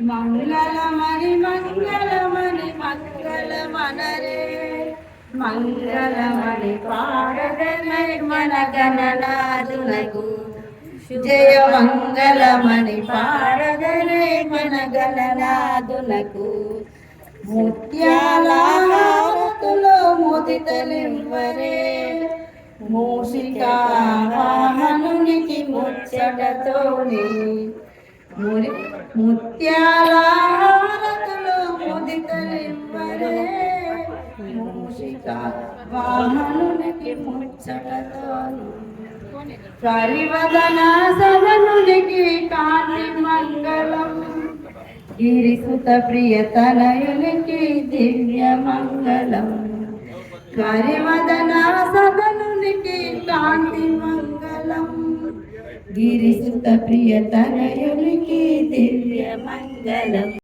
మంగళమణి మంగళమణి మంగళమనరే మంగళమణి పాడదనే మన గణనాథులకు జయ మంగళమణి పాడదనే మన గణనాథులకు ముత్యాల హారతులో ముదితలింవరే మూషికా వాహనునికి ముచ్చటతోని ముత్యాల హారతులో ముదితలింవరే మూషికా వాహనునికి ముచ్చటతోని పరివదన సదనునికి కాంతి మంగళం గిరిసుత ప్రియతనయునికి దివ్య మంగళం కరివదన సదనునికి కాంతి మంగళం గిరిసుత ప్రియతనయునికి దివ్య మంగళం.